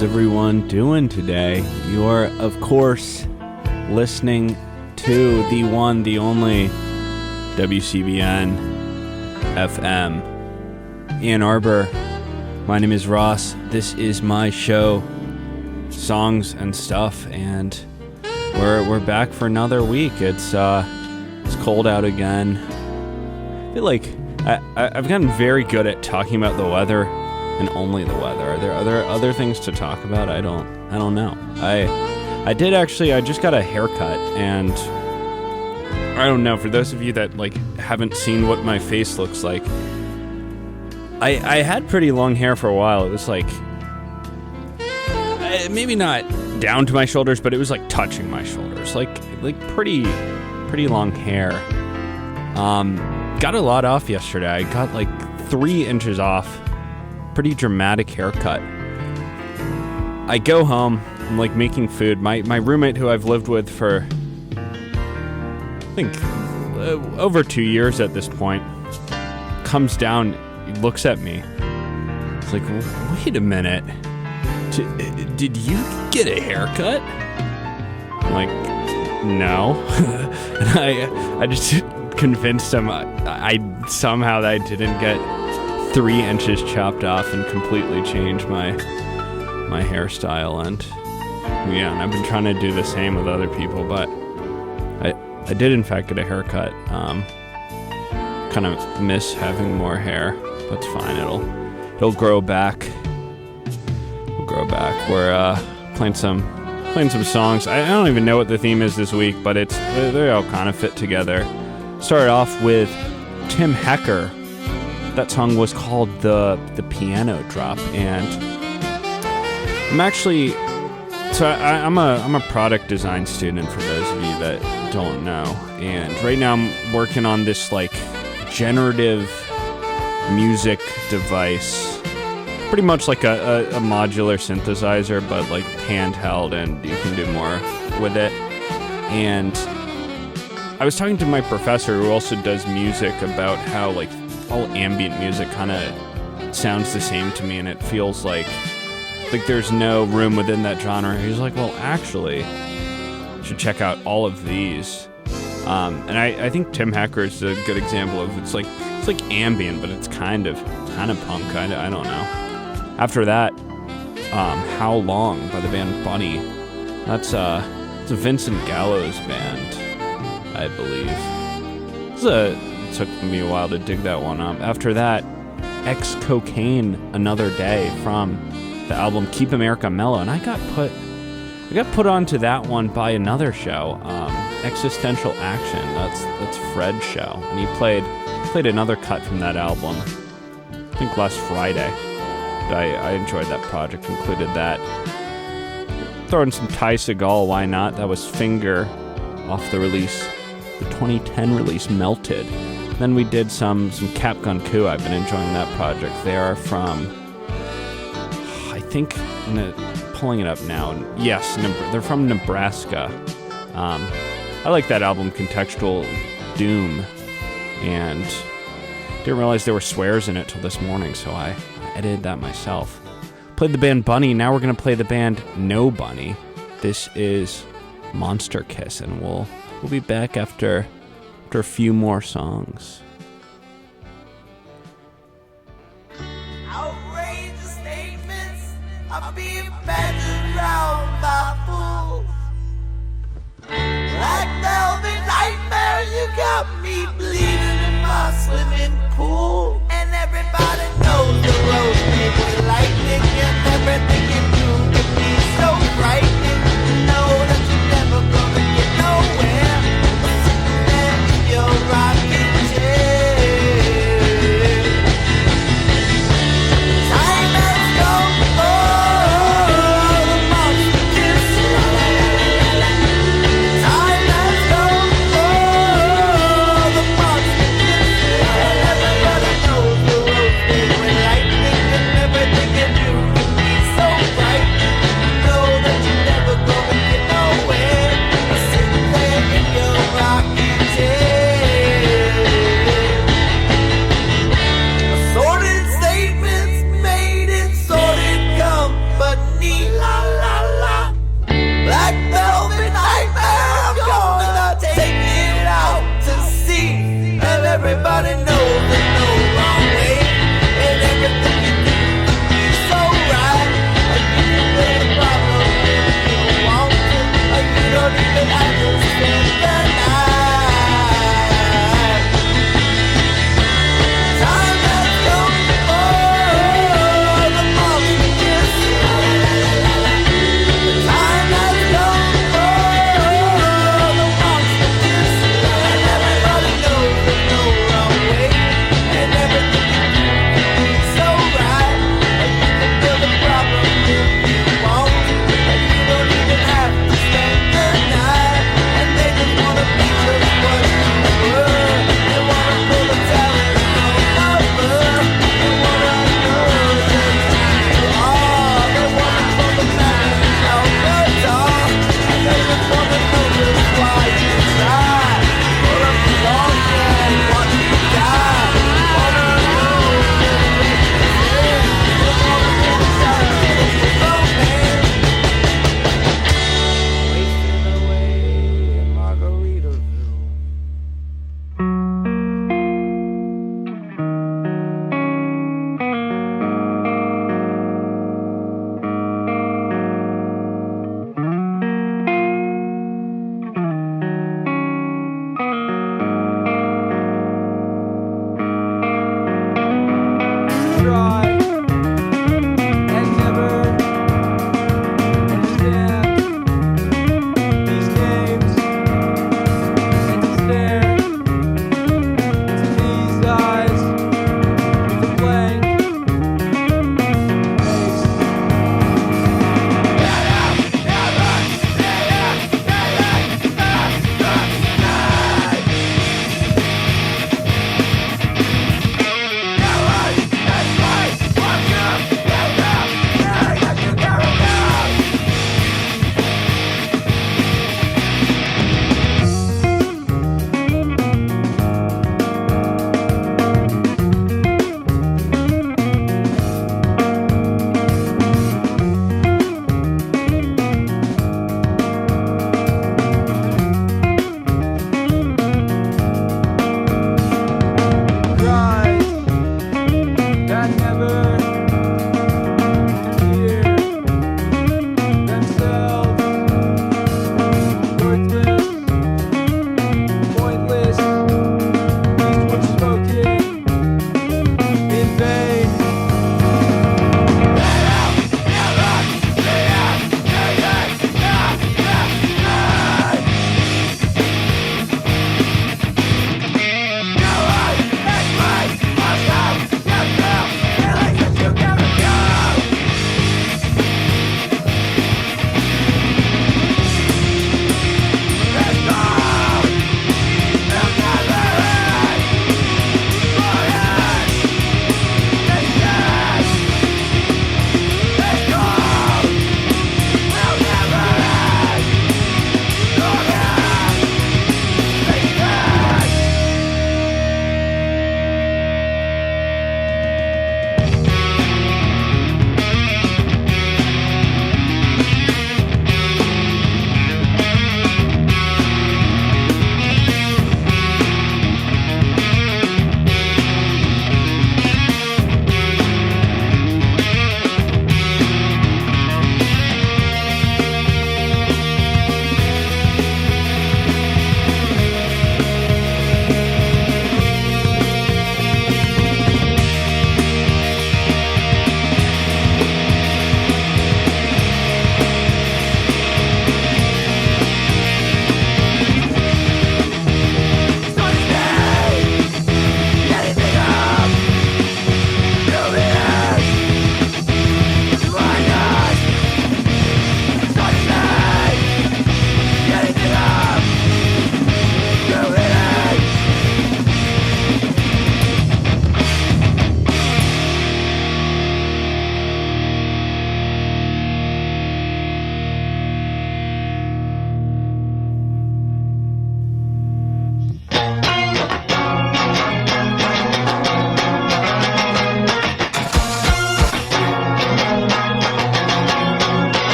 How's everyone doing today? You are, of course, listening to the one, the only WCBN FM Ann Arbor. My name is Ross. This is my show, Songs and Stuff, and we're back for another week. It's cold out again. I feel like I've gotten very good at talking about the weather and only the weather. Are there other things to talk about? I don't know. I just got a haircut, and I don't know, for those of you that haven't seen what my face looks like, I had pretty long hair for a while. It was maybe not down to my shoulders, but it was touching my shoulders, pretty long hair. Got a lot off yesterday. I got 3 inches off. Pretty dramatic haircut. I go home, I'm making food. My roommate, who I've lived with for I think over 2 years at this point, comes down, he looks at me. It's wait a minute. Did you get a haircut? I'm like, no. And I just convinced him I somehow that I didn't get 3 inches chopped off and completely change my hairstyle, and I've been trying to do the same with other people, but I did in fact get a haircut. Kind of miss having more hair. That's fine. It'll grow back. It'll grow back. We're playing some songs. I don't even know what the theme is this week, but they all kind of fit together. Started off with Tim Hecker. That song was called the Piano Drop, and I'm a product design student, for those of you that don't know, and right now I'm working on this generative music device, pretty much like a modular synthesizer, but handheld, and you can do more with it. And I was talking to my professor, who also does music, about how all ambient music kind of sounds the same to me, and it feels like there's no room within that genre. He's like, well, actually, you should check out all of these. And I think Tim Hecker is a good example of it's like ambient, but it's kind of punk. I don't know. After that, How Long by the band Bunny. It's a Vincent Gallows band, I believe. It took me a while to dig that one up. After that, Ex-Cocaine, Another Day, from the album Keep America Mellow, and I got put onto that one by another show, Existential Action. That's Fred's show, and he played another cut from that album, I think last Friday. But I enjoyed that project, included that. Throw in some Ty Segall, why not? That was Finger, off the 2010 release, Melted. Then we did some Capgun Coup. I've been enjoying that project. They are from, I think, pulling it up now. Yes, they're from Nebraska. I like that album, Contextual Doom, and didn't realize there were swears in it till this morning, so I edited that myself. Played the band Bunny. Now we're going to play the band No Bunny. This is Monster Kiss, and we'll be back after a few more songs. Outrageous statements are being battered around by fools. Black velvet nightmare, you got me bleeding in my swimming pool. And everybody knows the road is lightning, and everything you do can be so frightening. You know that you're never gonna get nowhere. Your rocking chair.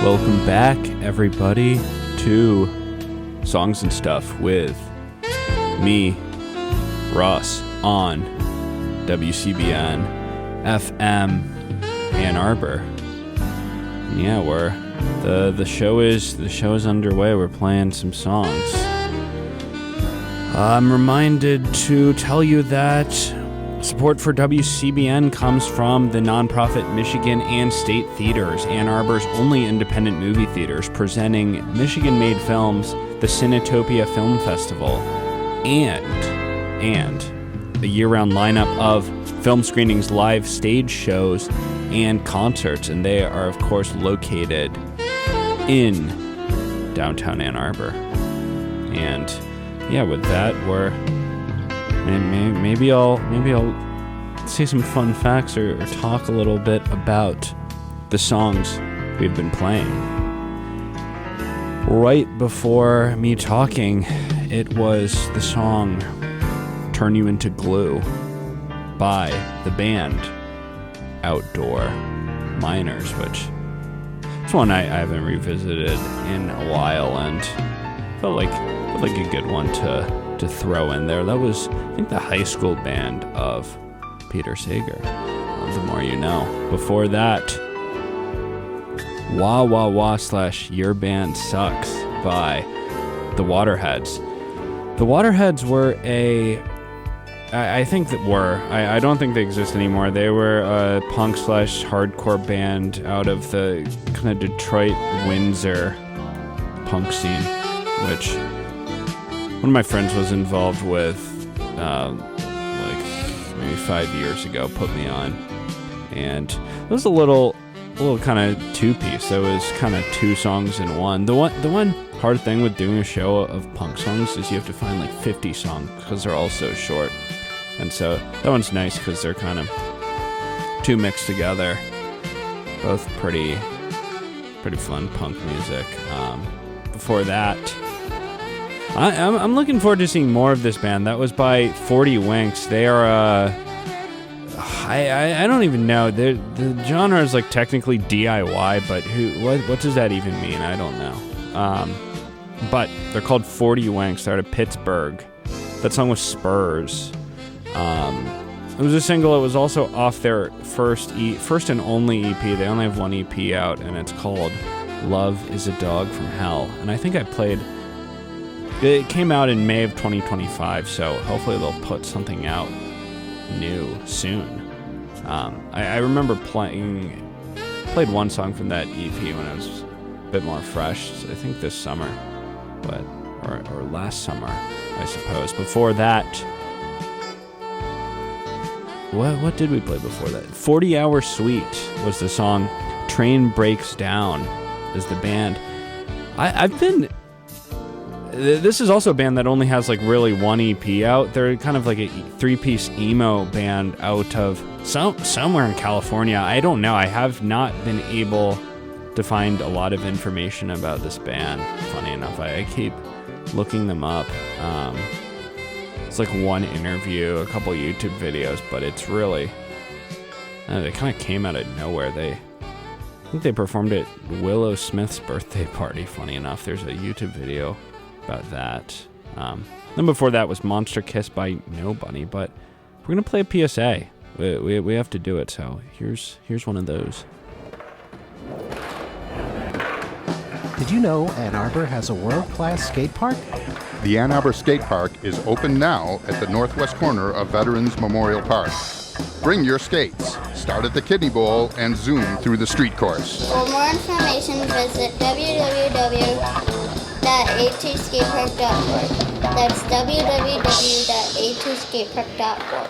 Welcome back, everybody, to Songs and Stuff with me, Ross, on WCBN FM Ann Arbor. And yeah, the show is underway. We're playing some songs. I'm reminded to tell you that support for WCBN comes from the nonprofit Michigan and State Theaters, Ann Arbor's only independent movie theaters, presenting Michigan-made films, the Cinetopia Film Festival, and a year-round lineup of film screenings, live stage shows, and concerts. And they are, of course, located in downtown Ann Arbor. And yeah, with that, maybe I'll say some fun facts or talk a little bit about the songs we've been playing. Right before me talking, it was the song Turn You Into Glue by the band Outdoor Miners, which is one I haven't revisited in a while and felt like a good one to throw in there. That was, I think, the high school band of Peter Sager. The More You Know. Before that, Wah Wah Wah / Your Band Sucks by the Waterheads. The Waterheads were I don't think they exist anymore. They were a punk / hardcore band out of the kind of Detroit, Windsor punk scene, which one of my friends was involved with like maybe 5 years ago, put me on. And it was a little kind of two-piece. It was kind of 2 songs in one. The one hard thing with doing a show of punk songs is you have to find like 50 songs because they're all so short. And so that one's nice because they're kind of 2 mixed together. Both pretty fun punk music. Before that, I'm looking forward to seeing more of this band. That was by 40 Winks. They are I don't even know. The genre is like technically DIY, but what does that even mean? I don't know. But they're called 40 Winks. They're out of Pittsburgh. That song was Spurs. It was a single. It was also off their first and only EP. They only have one EP out, and it's called Love is a Dog from Hell. And I think it came out in May of 2025, so hopefully they'll put something out new soon. I remember played one song from that EP when I was a bit more fresh, I think this summer, or last summer, I suppose. Before that, what did we play before that? 40 Hour Suite was the song. Train Breaks Down is the band. This is also a band that only has like really one EP out. They're kind of like a 3-piece emo band out of somewhere in California. I don't know. I have not been able to find a lot of information about this band. Funny enough, I keep looking them up. It's like one interview, a couple YouTube videos, but it's really they kind of came out of nowhere. I think they performed at Willow Smith's birthday party. Funny enough, there's a YouTube video about that. Then before that was Monster Kiss by Nobody, but we're gonna play a PSA. We have to do it, so here's one of those. Did you know Ann Arbor has a world-class skate park? The Ann Arbor Skate Park is open now at the northwest corner of Veterans Memorial Park. Bring your skates, start at the Kidney Bowl, and zoom through the street course. For more information, visit www.a2skatepark.org. That's www.a2skatepark.org.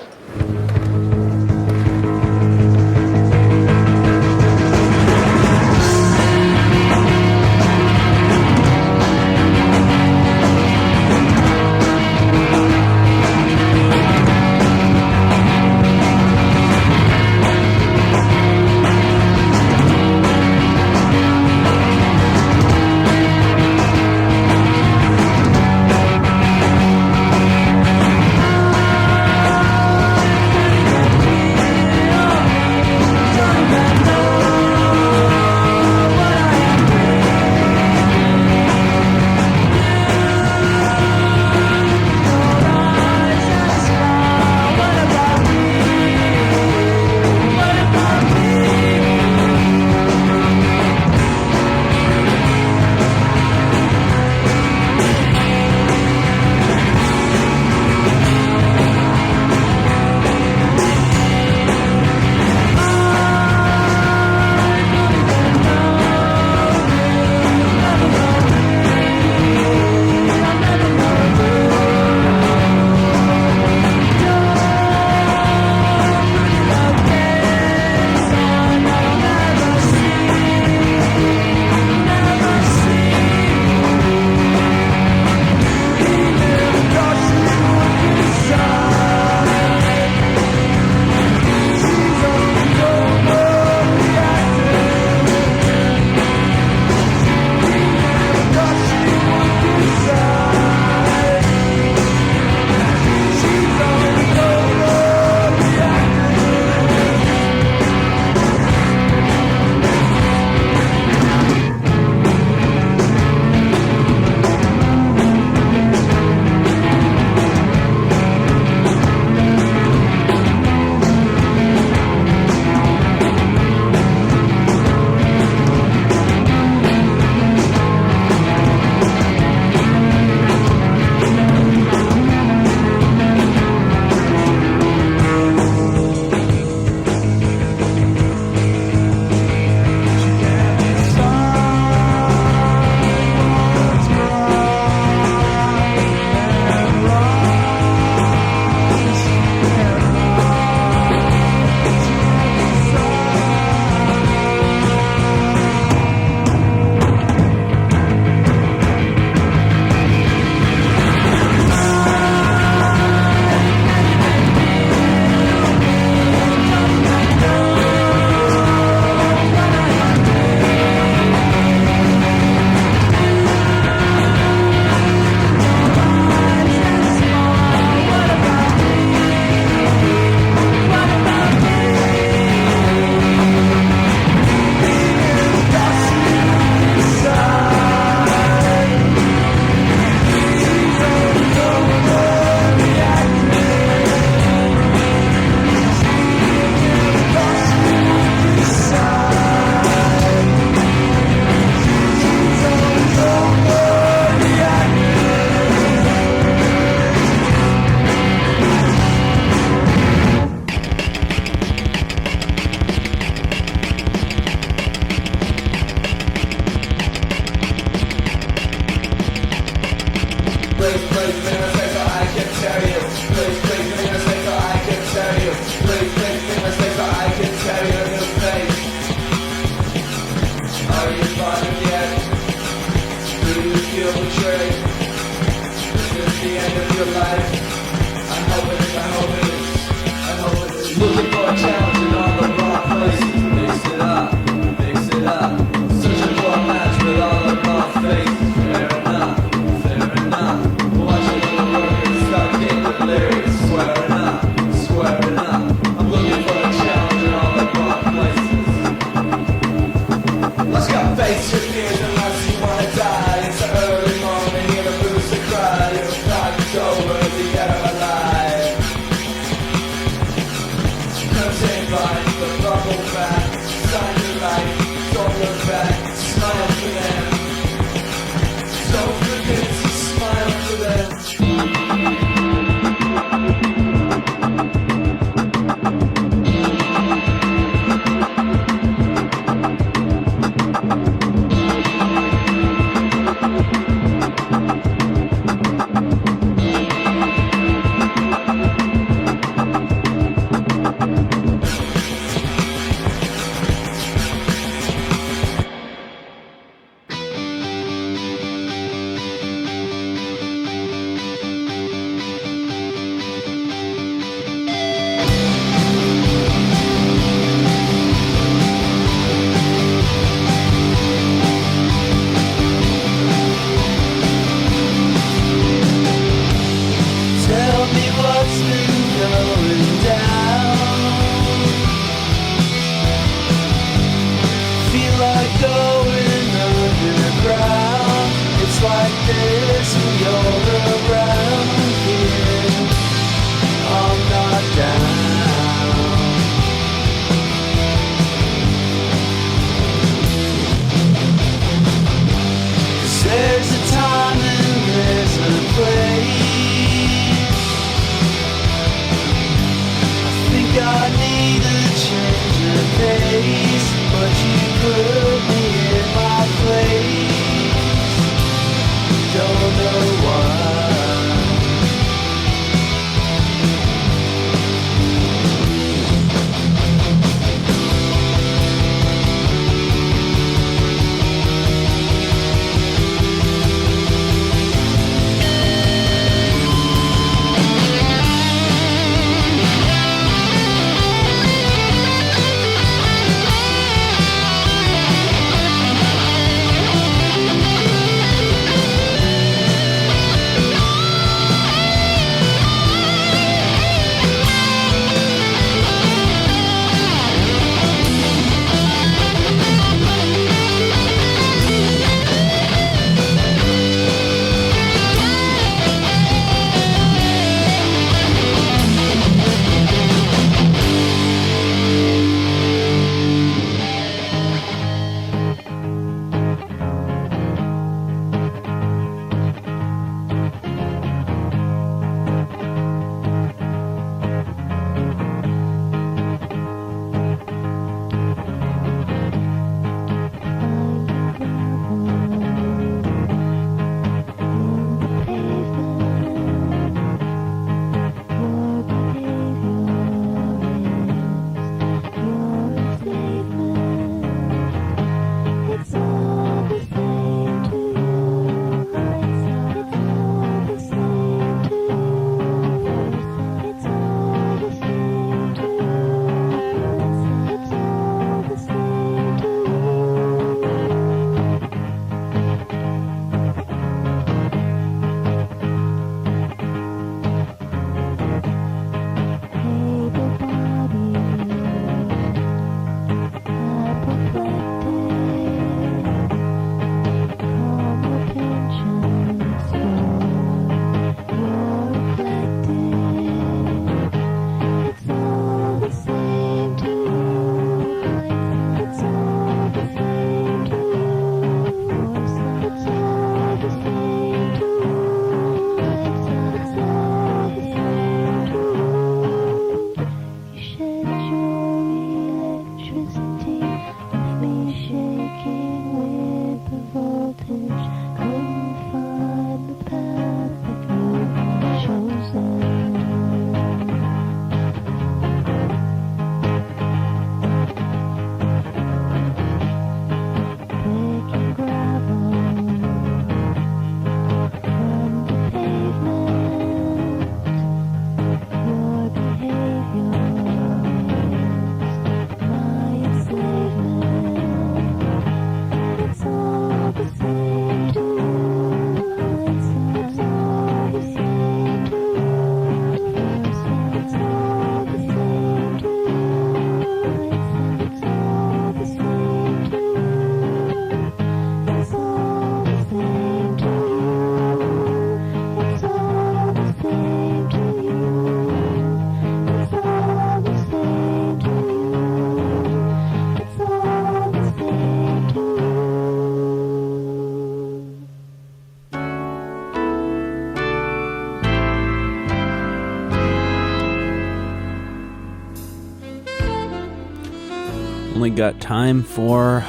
only got time for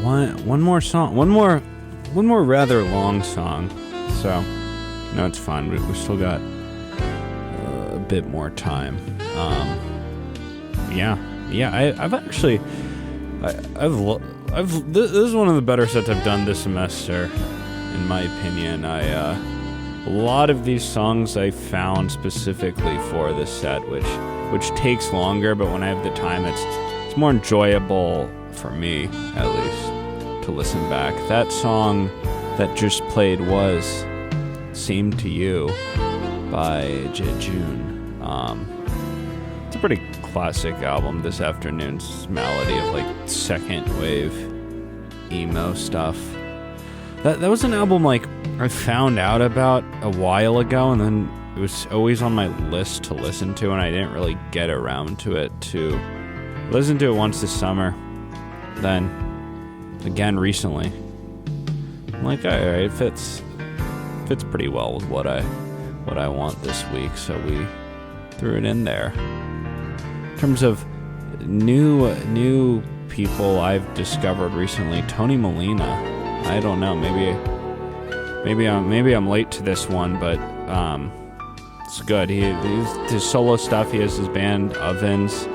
one more song, one more rather long song. So, no, it's fine. We still got a bit more time. This is one of the better sets I've done this semester, in my opinion. A lot of these songs I found specifically for this set, which takes longer, but when I have the time, it's more enjoyable for me, at least, to listen back. That song that just played was "Seem to You" by Jejun. It's a pretty classic album. This afternoon's melody of like second wave emo stuff. That was an album like I found out about a while ago, and then it was always on my list to listen to, and I didn't really get around to it. To listen to it once this summer, then again recently. I'm like, all right, it fits pretty well with what I want this week, so we threw it in there. In terms of new people I've discovered recently, Tony Molina. I don't know, maybe I'm late to this one, but it's good. His solo stuff. He has his band Ovens.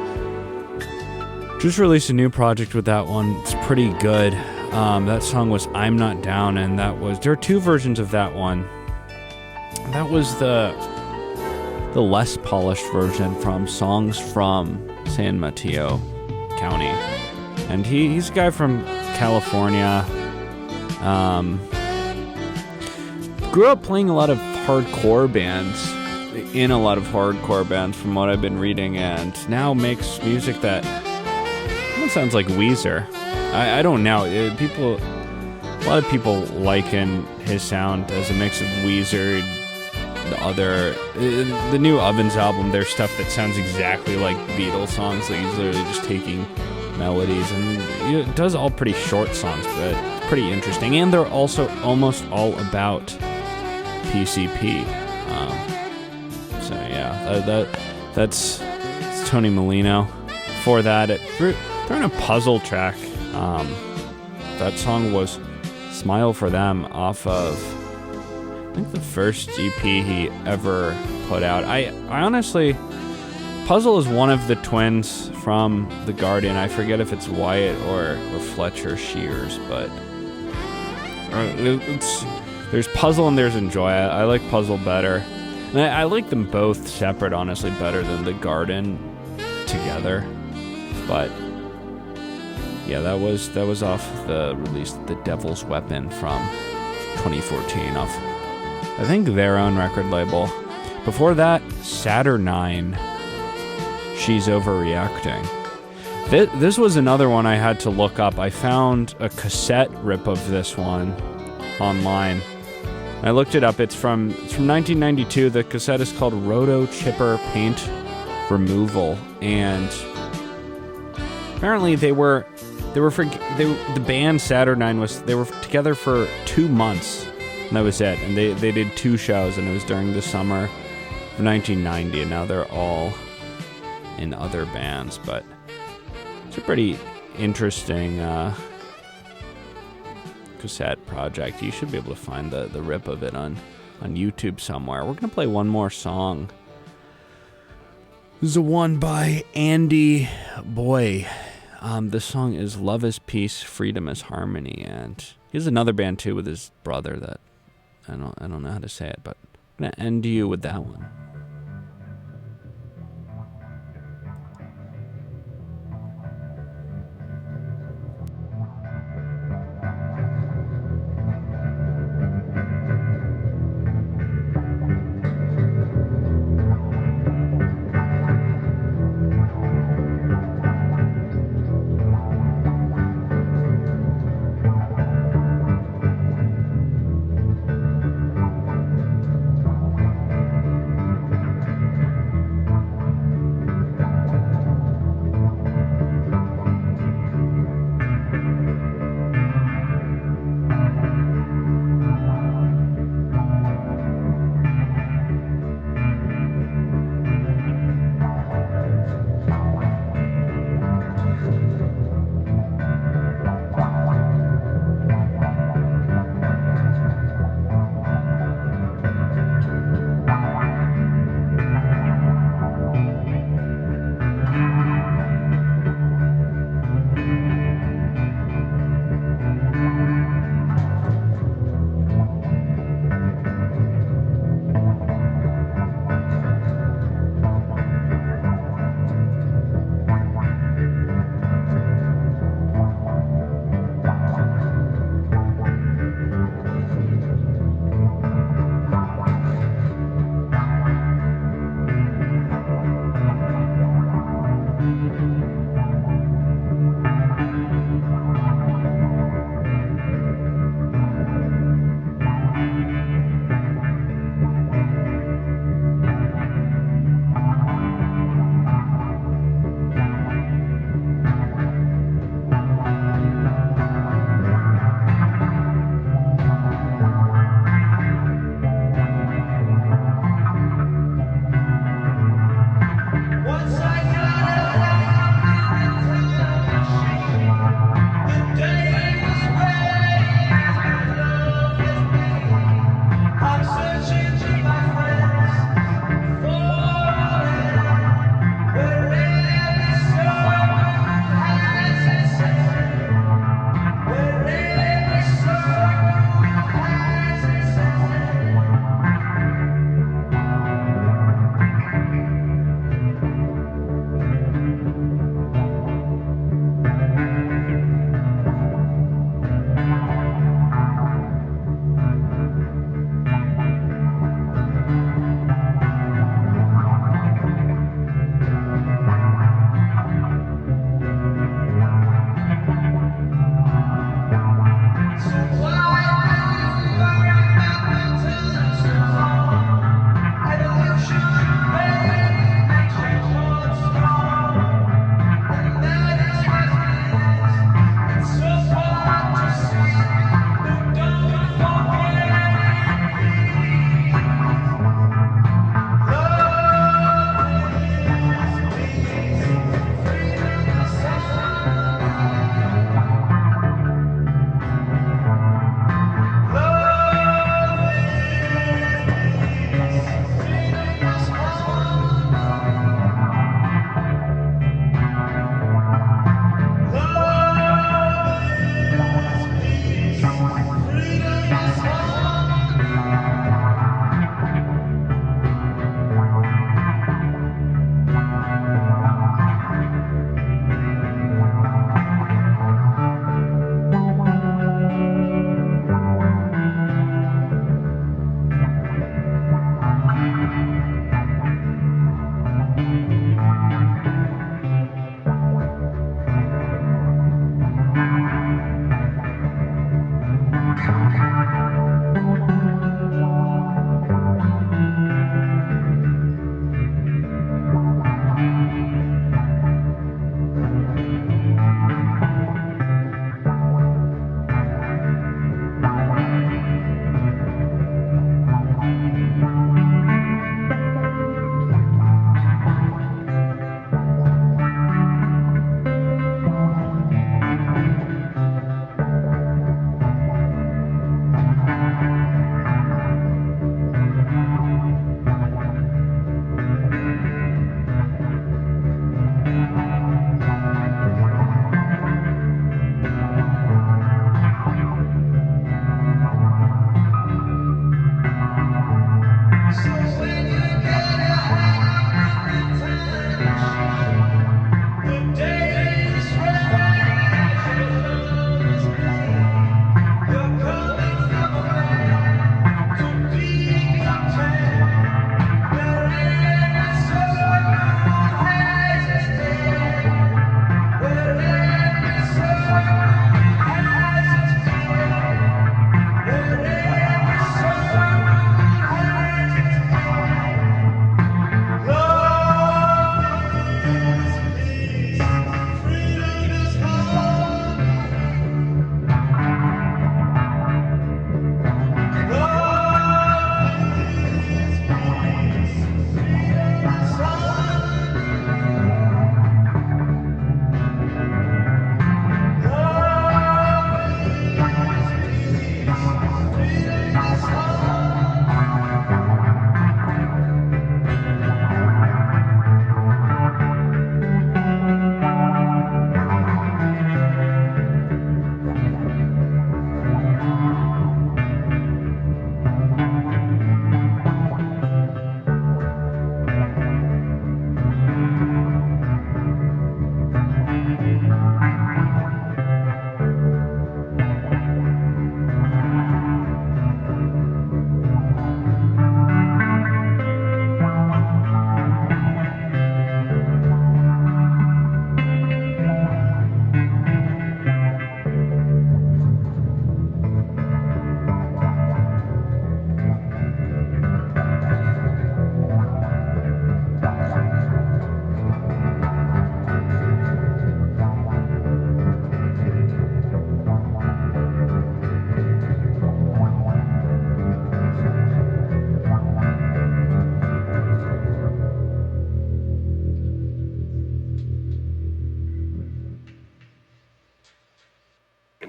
Just released a new project with that one. It's pretty good. That song was "I'm Not Down," and there are two versions of that one. That was the less polished version from Songs from San Mateo County, and he's a guy from California. Grew up playing a lot of hardcore bands, from what I've been reading, and now makes music that almost sounds like Weezer. I don't know. A lot of people liken his sound as a mix of Weezer. The new Ovens album, there's stuff that sounds exactly like Beatles songs. Like he's literally just taking melodies, and it does all pretty short songs, but it's pretty interesting. And they're also almost all about PCP. So yeah, that's Tony Molino. Before that, they're in a Puzzle track. That song was "Smile for Them" off of, I think, the first EP he ever put out. I honestly, Puzzle is one of the twins from The Guardian. I forget if it's Wyatt or Fletcher Shears, but there's Puzzle and there's Enjoy. I like Puzzle better. And I like them both separate, honestly, better than The Garden together. But yeah, that was off the release The Devil's Weapon from 2014 off, I think, their own record label. Before that, Saturnine, She's Overreacting. This was another one I had to look up. I found a cassette rip of this one online. I looked it up. It's from 1992. The cassette is called Roto Chipper Paint Removal, and apparently the band Saturnine they were together for 2 months, and that was it. And they did 2 shows, and it was during the summer of 1990. And now they're all in other bands, but it's a pretty interesting cassette project. You should be able to find the rip of it on YouTube somewhere. We're gonna play one more song. This is a one by Andy Boy. This song is "Love is Peace, Freedom is Harmony," and he has another band too with his brother that I don't know how to say it, but I'm gonna end you with that one.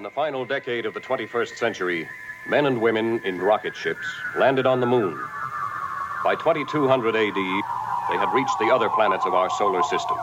the final decade of the 21st century, men and women in rocket ships landed on the moon. By 2200 AD, they had reached the other planets of our solar system.